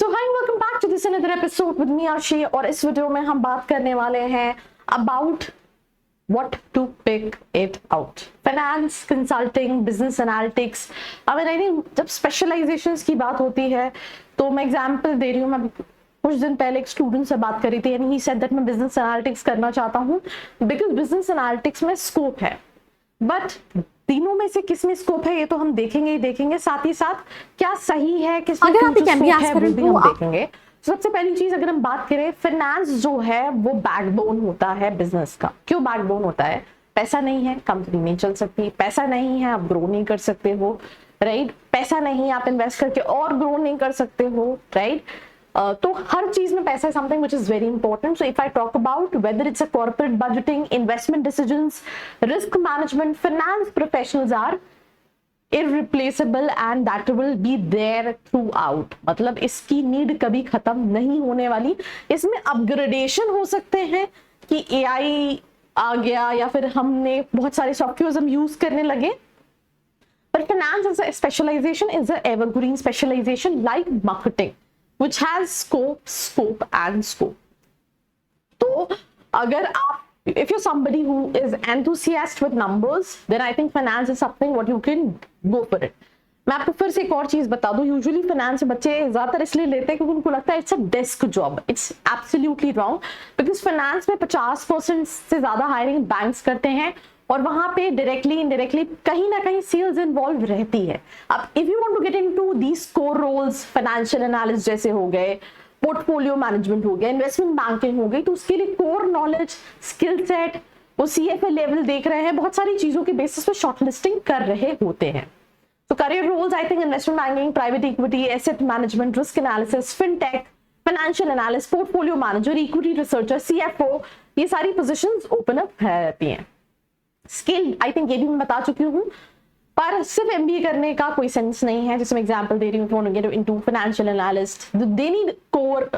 So hi, welcome back to this another episode with me Ashi. और इस video में हम बात करने वाले हैं about what to pick it out. Finance, consulting, business analytics. I think जब स्पेशलाइजेशंस की बात होती है तो मैं एग्जांपल दे रही हूँ। मैं कुछ दिन पहले एक स्टूडेंट से बात करी थी एंड ही सेड दैट मैं बिजनेस एनालिटिक्स करना चाहता हूँ बिकॉज बिजनेस एनालिटिक्स में स्कोप है। बट तीनों में से किसमें स्कोप है ये तो हम देखेंगे ही देखेंगे, साथ ही साथ क्या सही है, किसमें स्कोप है वो भी हम देखेंगे। सबसे पहली चीज अगर हम बात करें, फाइनेंस जो है वो बैकबोन होता है बिजनेस का। क्यों बैकबोन होता है? पैसा नहीं है कंपनी नहीं चल सकती, पैसा नहीं है आप ग्रो नहीं कर सकते हो, राइट? पैसा नहीं आप इन्वेस्ट करके और ग्रो नहीं कर सकते हो, राइट? तो हर चीज में पैसा something which is very important. So if I talk about whether it's a corporate budgeting, investment decisions, risk management, finance professionals are irreplaceable and that will be there throughout। मतलब इसकी नीड कभी खत्म नहीं होने वाली। इसमें अपग्रेडेशन हो सकते हैं कि एआई आ गया या फिर हमने बहुत सारे सॉफ्टवेयर हम यूज करने लगे, but finance as a specialization is an evergreen specialization like marketing which has scope and scope। तो अगर आप if you're somebody who is enthusiast with numbers then I think finance is something what you can go for it। मैं आपको फिर से एक और चीज बता दूं, यूजुअली फाइनेंस बच्चे ज्यादातर इसलिए लेते हैं क्योंकि उनको लगता है it's a desk job. It's absolutely wrong because finance में 50% से ज्यादा हायरिंग बैंक्स करते हैं और वहां पे डायरेक्टली इनडायरेक्टली कहीं ना कहीं सेल्स इन्वॉल्व रहती है। अब if you want to get into these core roles, financial analyst जैसे हो गए, पोर्टफोलियो मैनेजमेंट हो गया, इन्वेस्टमेंट बैंकिंग हो गई, तो उसके लिए कोर नॉलेज, स्किल सेट, वो सीएफए लेवल देख रहे हैं, बहुत सारी चीजों के बेसिस पे शॉर्टलिस्टिंग कर रहे होते हैं। तो career roles I think investment banking, private equity, asset management, risk analysis, fintech, financial analyst, portfolio manager, equity researcher, CFO, ये सारी पोजीशंस ओपन अप रहती हैं। स्किल आई थिंक ये भी मैं बता चुकी हूँ, पर सिर्फ एमबीए करने का कोई सेंस नहीं है। जैसे मैं एग्जांपल दे रही हूँ into financial analyst, they need core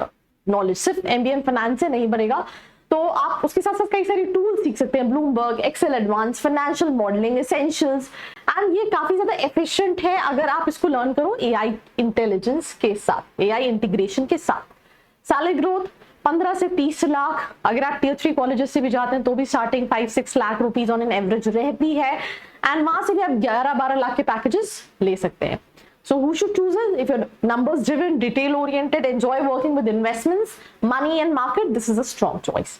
knowledge. सिर्फ एमबीए फाइनेंस से नहीं बनेगा, तो आप उसके साथ साथ कई सारी टूल सीख सकते हैं, Bloomberg, Excel advance, financial modelling, essentials. And ये काफी ज्यादा एफिशिएंट है अगर आप इसको लर्न करो एआई इंटेलिजेंस के साथ, एआई इंटीग्रेशन के साथ। सैलरी ग्रोथ 15 से 30 लाख, अगर आप टियर 3 कॉलेजेस से भी जाते हैं तो भी starting 5-6 lakh rupees on an average रहती है एंड वहां से भी आप 11-12 लाख के पैकेजेस ले सकते हैं। So who should choose it? If you're numbers driven, detail oriented, enjoy working with investments, money and market, this is a strong choice।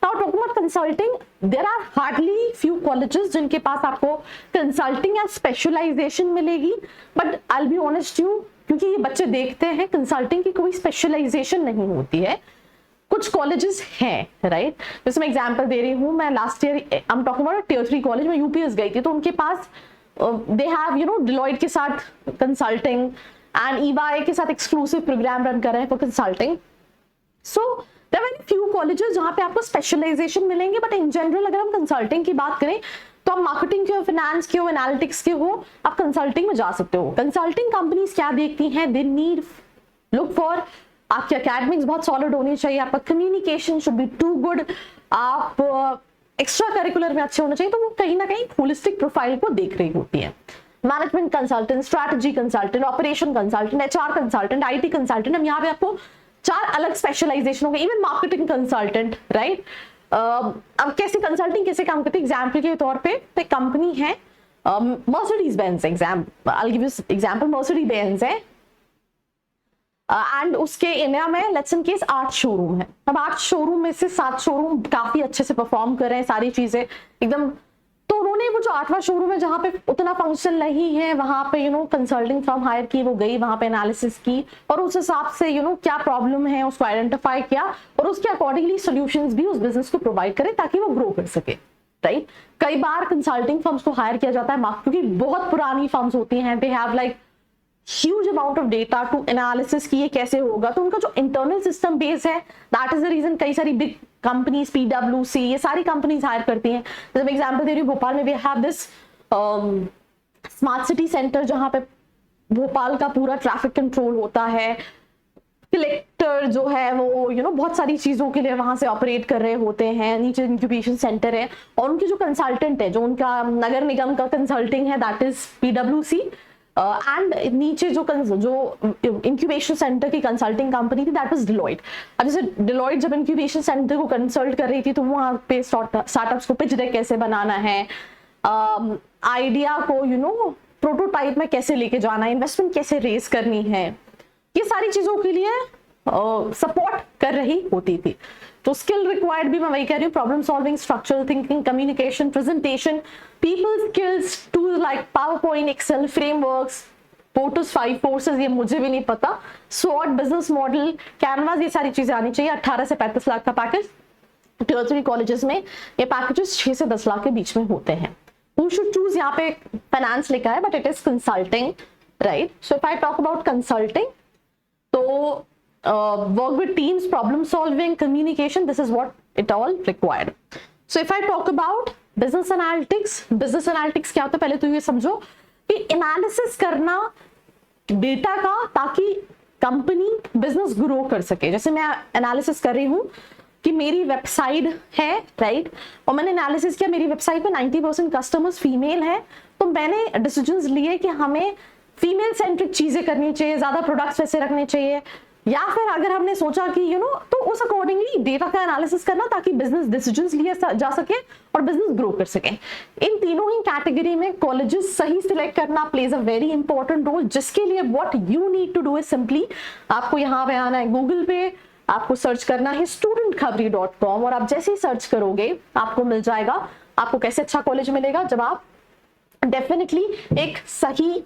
Now talking about consulting, there are hardly few colleges जिनके पास आपको consulting या specialization मिलेगी, but I'll be honest you, क्योंकि ये बच्चे देखते हैं consulting की कोई specialization नहीं होती है। कुछ कॉलेजेस हैं, राइट? जैसे मैं एग्जांपल दे रही हूँ, मैं last year I am talking about tier 3 college में यूपीएस गई थी, तो उनके पास they have you know Deloitte के साथ कंसल्टिंग एंड ईवाई के साथ एक्सक्लूसिव प्रोग्राम रन कर रहे हैं for consulting. So there are very few colleges जहां पे आपको स्पेशलाइजेशन मिलेंगे, बट इन जनरल अगर हम कंसल्टिंग की बात करें तो आप मार्केटिंग के हो, फाइनेंस के हो, एनालिटिक्स के हो, आप कंसल्टिंग में जा सकते हो। कंसल्टिंग कंपनीज क्या देखती हैं? दे नीड लुक फॉर आपकी एकेडमिक्स बहुत सॉलिड होनी चाहिए, आपका communication should be too good, आप एक्स्ट्रा करिकुलर में अच्छे होने चाहिए, तो वो कहीं ना कहीं होलिस्टिक प्रोफाइल को देख रही होती है। Management consultant, strategy consultant, operation consultant, HR consultant, IT consultant, हम यहाँ पे आपको 4 अलग स्पेशलाइजेशन हो गए, इवन मार्केटिंग कंसल्टेंट, राइट? अब कैसे कंसल्टिंग कैसे काम करती है? एग्जाम्पल के तौर पे एक कंपनी है Mercedes Benz, I give you example, Mercedes Benz है एंड उसके इंडिया में लेट्स इन केस 8 शोरूम है। अब 8 शोरूम में से 7 शोरूम काफी अच्छे से परफॉर्म कर रहे हैं, सारी चीजें एकदम। तो उन्होंने वो जो 8वां शोरूम है जहां पे उतना फंक्शन नहीं है, वहां पे you know consulting firm hire की, वो गई वहां पे एनालिसिस की और उस हिसाब से यू नो क्या प्रॉब्लम है उसको आइडेंटिफाई किया और उसके अकॉर्डिंगली सॉल्यूशंस भी उस बिजनेस को प्रोवाइड करे ताकि वो ग्रो कर सके, राइट? कई बार कंसल्टिंग फर्म्स को हायर किया जाता है क्योंकि बहुत पुरानी फर्म्स होती हैं, they have like huge amount of data to analysis की ये कैसे होगा, तो उनका जो इंटरनल सिस्टम बेस है, दैट इज द रीजन कई सारी बिग कंपनीज, पीडब्ल्यूसी, ये सारी कंपनीज हायर करती हैं। जैसे मैं एग्जांपल दे रही हूँ, भोपाल में we have this smart city centre जहां पे भोपाल का पूरा ट्रैफिक कंट्रोल होता है, कलेक्टर जो है वो यू नो बहुत सारी चीजों के लिए वहां से ऑपरेट कर रहे होते हैं, नीचे इंक्यूबेशन सेंटर है और उनके जो कंसल्टेंट है, जो उनका नगर निगम का कंसल्टिंग है, दैट इज पीडब्ल्यूसी। एंड नीचे जो इंक्यूबेशन सेंटर की कंसल्टिंग कंपनी थी दैट वाज डिलॉयट। अब जैसे डिलॉयट जब इंक्यूबेशन सेंटर को कंसल्ट कर रही थी तो वहां पे स्टार्टअप्स को पिच डेक कैसे बनाना है, आइडिया को प्रोटोटाइप में कैसे लेके जाना है, इन्वेस्टमेंट कैसे रेज करनी है, ये सारी चीजों के लिए सपोर्ट कर रही होती थी। तो स्किल रिक्वायर्ड भी मैं वही कह रही हूँ, problem solving, structural thinking, communication, presentation, people skills, tool like PowerPoint, excel, frameworks, पोर्टस 5 कोर्सेज, ये मुझे भी नहीं पता, स्वॉट, बिजनेस मॉडल, कैनवास, ये सारी चीजें आनी चाहिए। 18 से 35 लाख का पैकेज, टियर 3 कॉलेजेस में ये पैकेजेस 6 से 10 लाख के बीच में होते हैं। Who should choose? यहाँ पे फाइनेंस लिखा है but it is consulting, right? So if I talk about consulting, तो work with teams, problem solving, communication, this is what it all required. So if I talk about business analytics क्या होता है? पहले तो ये समझो कि एनालिसिस करना डेटा का ताकि कंपनी बिजनेस ग्रो कर सके। जैसे मैं एनालिसिस कर रही हूं कि मेरी वेबसाइट है, राइट, और मैंने एनालिसिस किया मेरी वेबसाइट पे 90% कस्टमर्स फीमेल है, तो मैंने डिसीजंस लिए कि हमें फीमेल सेंट्रिक चीजें करनी चाहिए, ज्यादा प्रोडक्ट्स वैसे रखने चाहिए, या फिर अगर हमने सोचा कि तो उस अकॉर्डिंगली डेटा का एनालिसिस करना ताकि बिजनेस डिसीजंस लिए जा सके और बिजनेस ग्रो कर सके। इन तीनों ही कैटेगरी में कॉलेजेस सही सिलेक्ट करना plays a very important role, जिसके लिए what you need to do is simply आपको यहाँ पे आना है गूगल पे, आपको सर्च करना है studentkhbari.com, और आप जैसे ही सर्च करोगे आपको मिल जाएगा। आपको कैसे अच्छा कॉलेज मिलेगा? जब आप डेफिनेटली एक सही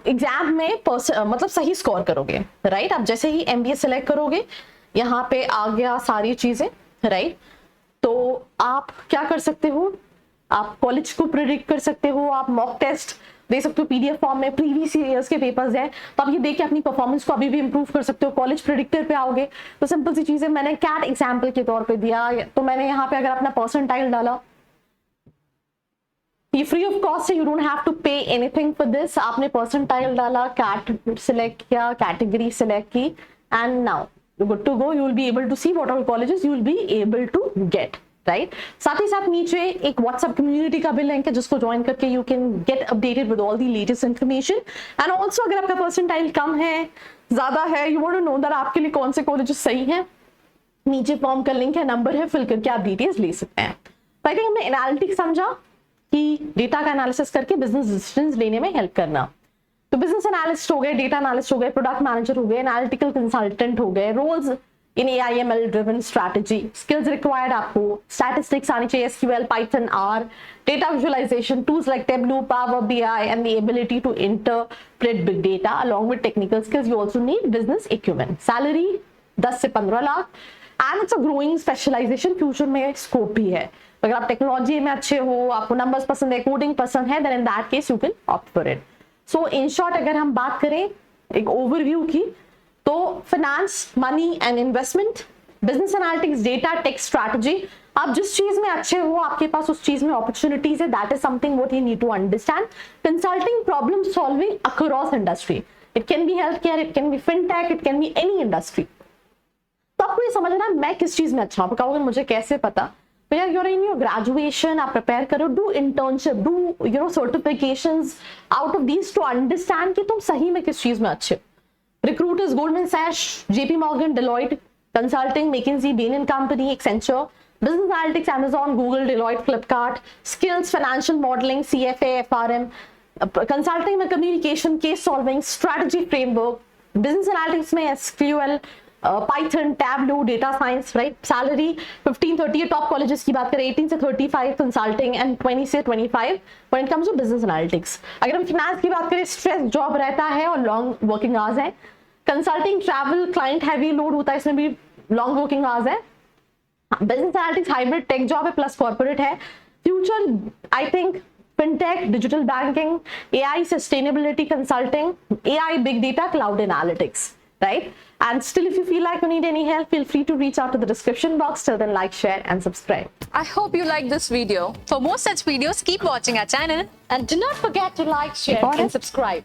एग्जाम में मतलब सही स्कोर करोगे, राइट? आप जैसे ही MBA सिलेक्ट करोगे, यहाँ पे आ गया सारी चीजें, राइट? तो आप क्या कर सकते हो? आप कॉलेज को प्रेडिक्ट कर सकते हो, आप मॉक टेस्ट दे सकते हो PDF फॉर्म में, प्रीवियस ईयर्स के पेपर्स है, तो आप ये देख के अपनी परफॉर्मेंस को अभी भी इंप्रूव कर सकते हो। कॉलेज प्रेडिक्टर पे आओगे तो सिंपल सी चीजें मैंने कैट एग्जाम्पल के तौर पे दिया, तो मैंने यहाँ पे अगर अपना परसेंटाइल डाला, ये फ्री ऑफ कॉस्ट है, you don't have to pay anything for this. आपने परसेंटाइल डाला, कैट सिलेक्ट किया, कैटेगरी सिलेक्ट की, and now you good to go. You will be able to see what all colleges you will be able to get, right? साथ ही साथ नीचे एक WhatsApp community का भी लिंक है जिसको ज्वाइन करके you can get updated with all the latest information. And also अगर आपका परसेंटाइल कम है, ज्यादा है, you want to know that आपके लिए कौन से कॉलेजेस सही हैं, नीचे फॉर्म का लिंक है, नंबर है, फिल करके आप डिटेल्स ले सकते हैं। तो आई थिंक हमने एनालिटिक्स समझा कि डेटा का एनालिसिस करके बिजनेस डिसीजंस लेने में हेल्प करना। तो बिजनेस एनालिस्ट हो गए, डेटा एनालिस्ट हो गए, प्रोडक्ट मैनेजर हो गए, एनालिटिकल कंसल्टेंट हो गए, roles in AI/ML driven strategy, skills required आपको स्टैटिस्टिक्स आनी चाहिए, SQL, Python, R, data visualization, tools like Tableau, Power BI, and the ability to interpret big data along with technical skills. You also need business acumen. Salary 10 से 15 lakh, and it's a growing specialization, future में scope भी है। अगर आप technology में अच्छे हो, आपको नंबर्स पसंद है, कोडिंग पसंद है, then in that case you can opt for it. So in short अगर हम बात करें एक ओवरव्यू की, तो finance, money and investment, business analytics, data, tech strategy, आप जिस चीज में अच्छे हो, आपके पास उस चीज में अपॉर्चुनिटीज है, that is something what you need to understand. Consulting, problem solving across industry, it can be health care, it can be fintech, it can be any industry. तो आपको ये समझना मैं किस चीज में अच्छा हूं। कहोगे मुझे कैसे पता? यार you're in your graduation, आप प्रिपेयर करो, do internship, do certifications out of these to understand कि तुम सही में किस चीज में अच्छे हो। Recruiters, Goldman Sachs, JP Morgan, Deloitte, consulting, McKinsey, Bain & Company, Accenture, business analytics, Amazon, Google, Deloitte, Flipkart, skills, financial modelling, CFA, FRM, consulting में communication, case solving, strategy framework, business analytics में SQL, Python, Tableau, data science, right? Salary 15-30 top colleges की बात करें, 18 से 35 consulting and 20 से 25 when it comes to business analytics. अगर हम finance की बात करें, स्ट्रेस जॉब रहता है और लॉन्ग वर्किंग आवर्स है। Consulting, travel, client heavy load होता है, इसमें भी लॉन्ग वर्किंग आवर्स है। Business analytics hybrid tech job है प्लस कॉर्पोरेट है। Future I think fintech, digital banking, AI, sustainability consulting, AI, big data, cloud analytics, right? And still, if you feel like you need any help, feel free to reach out to the description box. Till then, like, share and subscribe. I hope you like this video. For more such videos, keep watching our channel And do not forget to like, share and subscribe.